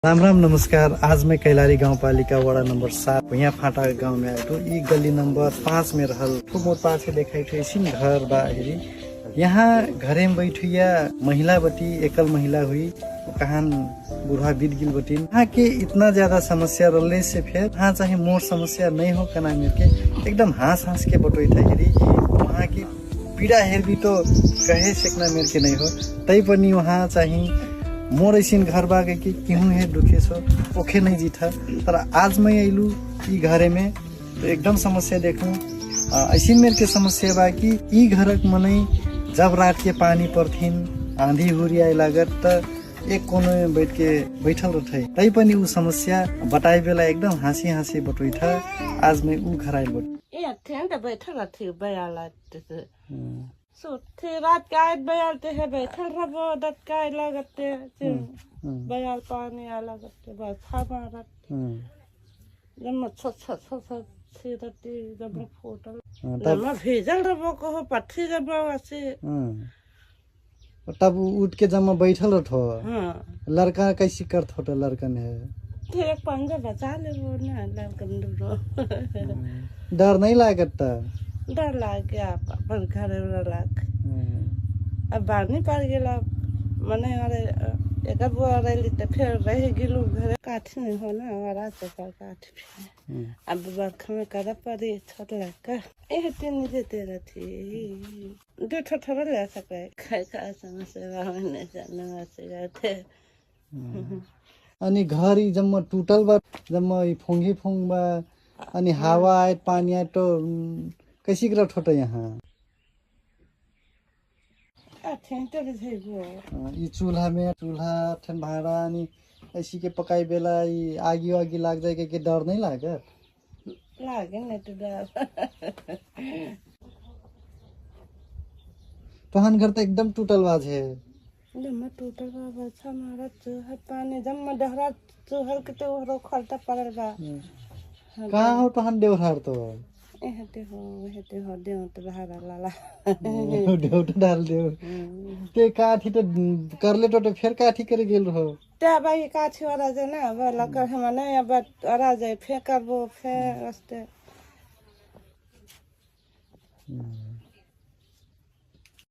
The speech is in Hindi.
राम राम नमस्कार। आज मैं कैलाली गाउँपालिका वडा नंबर 7 यहाँ फाटा गांव में आएको। यी गली नंबर 5 में रहल मोर पास से देखाई थे सिन घर बा हेरी। यहाँ घरे में बैठिया महिला बटी एकल महिला हुई कहान बुढ़ा बीत गिल बटी। यहाँ के इतना ज्यादा समस्या रहले से फिर यहाँ चाहे मोर समस्या नहीं हो कना मेर के एकदम हाँस हाँस के बटोई था हेरी। वहाँ की पीड़ा हेर भी तो कहे सकना मेर के नहीं हो तै पनि वहाँ चाहिँ मोर ऐसिन घर बागे कि क्यों है दुखे सो ओखे नहीं जीता। तर आज मैं आइलू ई घरे में तो एकदम समस्या देखूं ऐसिन मेर के समस्या बा कि ई घरक मनै जब रात के पानी परथिन आंधी हुरी आए लागत त एक कोने में बैठ के बैठल रहे तै पनि ऊ समस्या बताए बेला एकदम हाँसी हाँसी बटोई था। आज मैं ऊ घर आइल बट ए थेन त बैठल थी बयाला सो थे रात का बयालते है बैठल रहो दत का लगते बयाल पानी आ लगते बस हमारा जब मैं छ थी रती जब मैं फोटल जब मैं भेजल रहो को पत्थी जब वैसे तब उठ के जब मैं बैठल रहो लड़का कैसी करत हो लड़का ने थे एक पंजा बचा ले वो ना लड़कन दो डर नहीं लागत त डर लाग गया पर घर लाग अब बाहर नहीं पड़ गया मने अरे एक अब रही तो फिर रह गिलू घर काठी नहीं हो ना और आज पर काठी फिर अब बरखा में कर पड़ी छोट लड़का ए तीन देते रहती दो ठठर ले सके खाए का समस्या मैंने जाना से थे अनि घर जम्मा टूटल बा जम्मा फोंगी फोंग बा अनि हावा आए पानी आए तो कैसी कर ठोटा यहाँ ये चूल्हा में चूल्हा ठन भाड़ा अनि ऐसी के पकाई बेला ये आगी वागी लाग जाए के डर नहीं लागत लागे नहीं तो डर तोहन घर तो एकदम टूटल बाज है जम्मा टूटल बा बच्चा मारा चूहा पानी जम्मा डहरा चूहल के तो रो खलता पड़ल बा कहाँ हो तोहन देवहार तो ehte ho deu to bahara lala देव तो डाल देव ते काठी तो करले तो फिर काठी करे गेल रहो ते भाई काठी वाला जे ना वाला कर माने अब अरा जाए फेंकबो फेर रास्ते